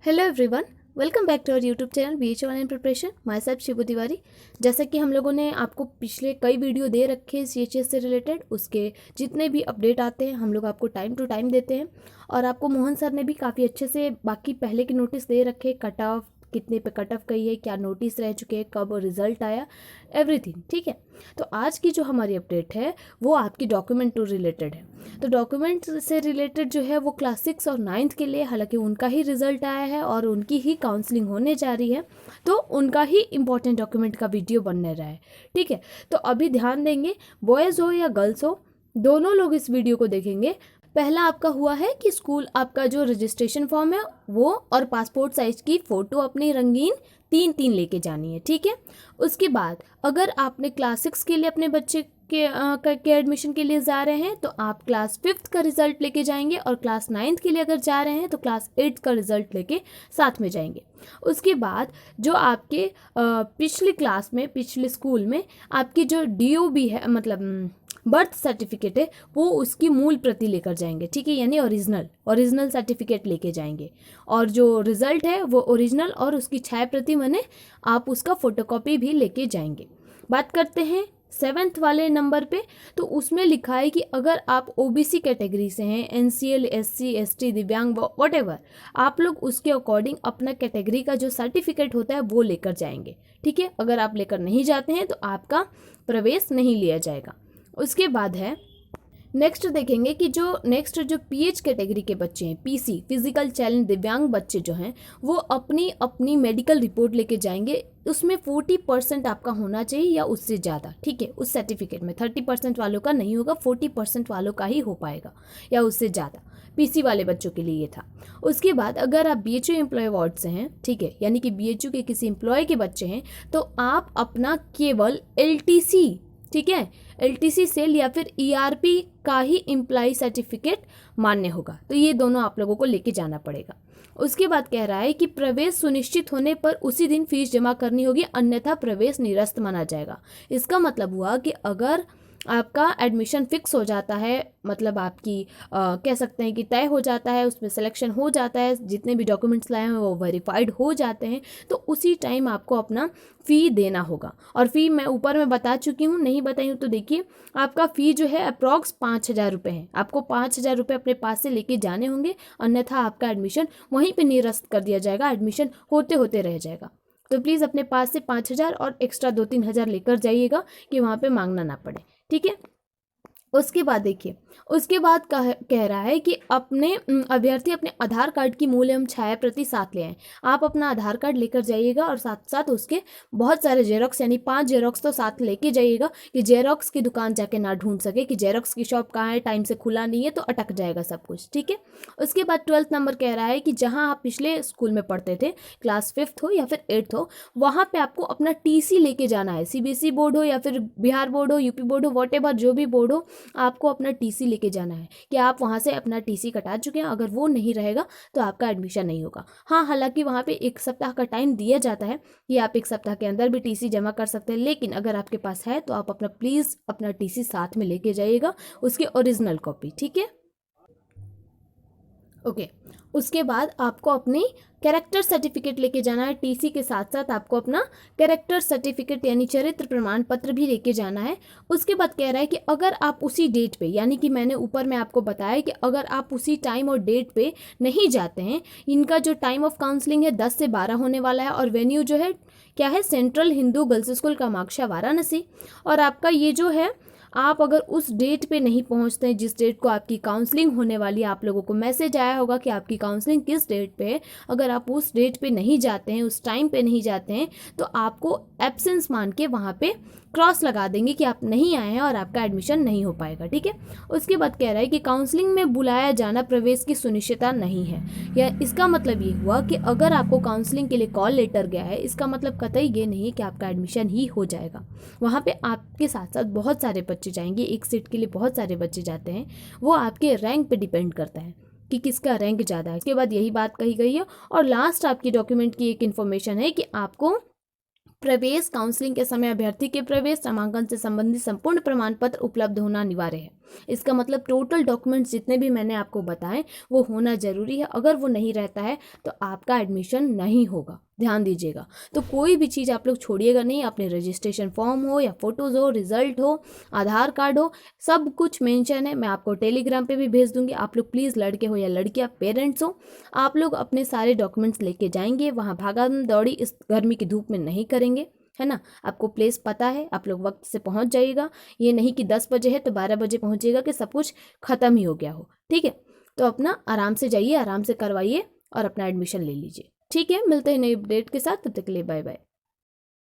Hello everyone, welcome back to our YouTube channel BH online preparation. Myself Shibu Tiwari. जैसा कि हम लोगों ने आपको पिछले कई वीडियो दे रखे हैं CHS से रिलेटेड, उसके जितने भी अपडेट आते हैं हम लोग आपको टाइम टू टाइम देते हैं। और आपको मोहन सर ने भी काफ़ी अच्छे से बाकी पहले के नोटिस दे रखे, कट ऑफ कितने पे कट ऑफ गई है, क्या नोटिस रह चुके हैं, कब रिजल्ट आया, एवरीथिंग। ठीक है, तो आज की जो हमारी अपडेट है वो आपकी डॉक्यूमेंट टू रिलेटेड है। तो डॉक्यूमेंट से रिलेटेड जो है वो क्लास 6 और 9th के लिए, हालांकि उनका ही रिजल्ट आया है और उनकी ही काउंसलिंग होने जा रही है, तो उनका ही इंपॉर्टेंट डॉक्यूमेंट का वीडियो बनने रहा है। ठीक है, तो अभी ध्यान देंगे, बॉयज़ हो या गर्ल्स हो, दोनों लोग इस वीडियो को देखेंगे। पहला आपका हुआ है कि स्कूल आपका जो रजिस्ट्रेशन फॉर्म है वो और पासपोर्ट साइज की फ़ोटो अपनी रंगीन 3-3 लेके जानी है। ठीक है, उसके बाद अगर आपने क्लास 6 के लिए अपने बच्चे के एडमिशन के लिए जा रहे हैं तो आप क्लास 5th का रिजल्ट लेके जाएंगे, और क्लास 9th के लिए अगर जा रहे हैं तो क्लास 8th का रिजल्ट लेके साथ में जाएंगे। उसके बाद जो आपके पिछली क्लास में, पिछले स्कूल में आपकी जो DOB है, मतलब बर्थ सर्टिफिकेट है, वो उसकी मूल प्रति लेकर जाएंगे। ठीक है, यानी ओरिजिनल सर्टिफिकेट लेके जाएंगे, और जो रिजल्ट है वो ओरिजिनल और उसकी छाया प्रति माने आप उसका फोटोकॉपी भी लेके जाएंगे। बात करते हैं 7th वाले नंबर पे, तो उसमें लिखा है कि अगर आप OBC कैटेगरी से हैं, NCL, SC, ST, दिव्यांग, वॉटेवर, आप लोग उसके अकॉर्डिंग अपना कैटेगरी का जो सर्टिफिकेट होता है वो लेकर जाएंगे। ठीक है, अगर आप लेकर नहीं जाते हैं तो आपका प्रवेश नहीं लिया जाएगा। उसके बाद है नेक्स्ट, देखेंगे कि जो PH कैटेगरी के बच्चे हैं, PC फिजिकल चैलेंज दिव्यांग बच्चे जो हैं, वो अपनी मेडिकल रिपोर्ट लेके जाएंगे। उसमें 40% आपका होना चाहिए या उससे ज़्यादा। ठीक है, उस सर्टिफिकेट में 30% वालों का नहीं होगा, 40% वालों का ही हो पाएगा या उससे ज़्यादा। PC वाले बच्चों के लिए ये था। उसके बाद अगर आप BHU एम्प्लॉय वार्ड से हैं, ठीक है, यानी कि BHU के किसी एम्प्लॉय के बच्चे हैं, तो आप अपना केवल LTC, ठीक है, LTC सेल या फिर ERP का ही एम्प्लॉय सर्टिफिकेट मान्य होगा। तो ये दोनों आप लोगों को लेके जाना पड़ेगा। उसके बाद कह रहा है कि प्रवेश सुनिश्चित होने पर उसी दिन फीस जमा करनी होगी, अन्यथा प्रवेश निरस्त माना जाएगा। इसका मतलब हुआ कि अगर आपका एडमिशन फिक्स हो जाता है, मतलब आपकी कह सकते हैं कि तय हो जाता है, उसमें सिलेक्शन हो जाता है, जितने भी डॉक्यूमेंट्स लाए हैं वो वेरीफाइड हो जाते हैं, तो उसी टाइम आपको अपना फ़ी देना होगा। और फ़ी मैं ऊपर में बता चुकी हूँ, नहीं बताई हूँ तो देखिए, आपका फ़ी जो है अप्रॉक्स 5,000 रुपये है। आपको 5,000 रुपये अपने पास से लेके जाने होंगे, अन्यथा आपका एडमिशन वहीं पर निरस्त कर दिया जाएगा, एडमिशन होते होते रह जाएगा। तो प्लीज़ अपने पास से 5,000 और एक्स्ट्रा 2-3 हज़ार लेकर जाइएगा कि वहाँ पे मांगना ना पड़े। ठीक है, उसके बाद देखिए, उसके बाद कह रहा है कि अपने अभ्यर्थी अपने आधार कार्ड की मूल एवं छाया प्रति साथ ले आएं। आप अपना आधार कार्ड लेकर जाइएगा और साथ साथ उसके बहुत सारे जेरोक्स, यानी 5 जेरोक्स तो साथ लेके जाइएगा, कि जेरोक्स की दुकान जाके ना ढूंढ सके कि जेरोक्स की शॉप कहाँ है, टाइम से खुला नहीं है, तो अटक जाएगा सब कुछ। ठीक है, उसके बाद 12th नंबर कह रहा है कि जहाँ आप पिछले स्कूल में पढ़ते थे, क्लास 5th हो या फिर 8th हो, वहाँ पर आपको अपना TC लेके जाना है। CBSE बोर्ड हो या फिर बिहार बोर्ड हो, UP बोर्ड हो, वॉटेवर जो भी बोर्ड हो, आपको अपना TC लेके जाना है कि आप वहाँ से अपना TC कटा चुके हैं। अगर वो नहीं रहेगा तो आपका एडमिशन नहीं होगा। हाँ, हालांकि वहाँ पे 1 सप्ताह का टाइम दिया जाता है कि आप 1 सप्ताह के अंदर भी TC जमा कर सकते हैं, लेकिन अगर आपके पास है तो आप प्लीज़ अपना TC साथ में लेके जाइएगा, उसकी ओरिजिनल कॉपी। ठीक है, ओके। उसके बाद आपको अपनी कैरेक्टर सर्टिफिकेट लेके जाना है। TC के साथ साथ आपको अपना कैरेक्टर सर्टिफिकेट यानी चरित्र प्रमाण पत्र भी लेके जाना है। उसके बाद कह रहा है कि अगर आप उसी डेट पे, यानी कि मैंने ऊपर में आपको बताया कि अगर आप उसी टाइम और डेट पे नहीं जाते हैं, इनका जो टाइम ऑफ काउंसलिंग है 10 से 12 होने वाला है, और वेन्यू जो है क्या है, central Hindu girls school Kamakhya Varanasi. और आपका ये जो है, आप अगर उस डेट पे नहीं पहुंचते हैं जिस डेट को आपकी काउंसलिंग होने वाली है, आप लोगों को मैसेज आया होगा कि आपकी काउंसलिंग किस डेट पे है, अगर आप उस डेट पे नहीं जाते हैं, उस टाइम पे नहीं जाते हैं, तो आपको एब्सेंस मान के वहाँ पे क्रॉस लगा देंगे कि आप नहीं आए हैं और आपका एडमिशन नहीं हो पाएगा। ठीक है, उसके बाद कह रहा है कि काउंसलिंग में बुलाया जाना प्रवेश की सुनिश्चितता नहीं है। या इसका मतलब ये हुआ कि अगर आपको काउंसलिंग के लिए कॉल लेटर गया है, इसका मतलब कतई ये नहीं कि आपका एडमिशन ही हो जाएगा। वहाँ पे आपके साथ साथ बहुत सारे बच्चे जाएंगे, एक सीट के लिए बहुत सारे बच्चे जाते हैं, वो आपके रैंक पे डिपेंड करता है कि किसका रैंक ज़्यादा है। इसके बाद यही बात कही गई है। और लास्ट आपकी डॉक्यूमेंट की एक इन्फॉर्मेशन है कि आपको प्रवेश काउंसलिंग के समय अभ्यर्थी के प्रवेश नामांकन से संबंधित संपूर्ण प्रमाण पत्र उपलब्ध होना अनिवार्य है। इसका मतलब टोटल डॉक्यूमेंट्स जितने भी मैंने आपको बताए वो होना जरूरी है। अगर वो नहीं रहता है तो आपका एडमिशन नहीं होगा, ध्यान दीजिएगा। तो कोई भी चीज़ आप लोग छोड़िएगा नहीं, अपने रजिस्ट्रेशन फॉर्म हो या फोटोज़ हो, रिजल्ट हो, आधार कार्ड हो, सब कुछ मेंशन है। मैं आपको टेलीग्राम पे भी भेज दूंगी। आप लोग प्लीज़, लड़के हो या लड़कियाँ, पेरेंट्स हो, आप लोग अपने सारे डॉक्यूमेंट्स लेके जाएंगे। वहाँ भागा दौड़ी इस गर्मी की धूप में नहीं करेंगे, है ना। आपको प्लेस पता है, आप लोग वक्त से पहुंच जाइएगा। ये नहीं कि 10 बजे है तो 12 बजे पहुंचिएगा कि सब कुछ ख़त्म ही हो गया हो, ठीक है। तो अपना आराम से जाइए, आराम से करवाइए और अपना एडमिशन ले लीजिए, ठीक है। मिलते हैं नई अपडेट के साथ, तब तक के लिए बाय बाय।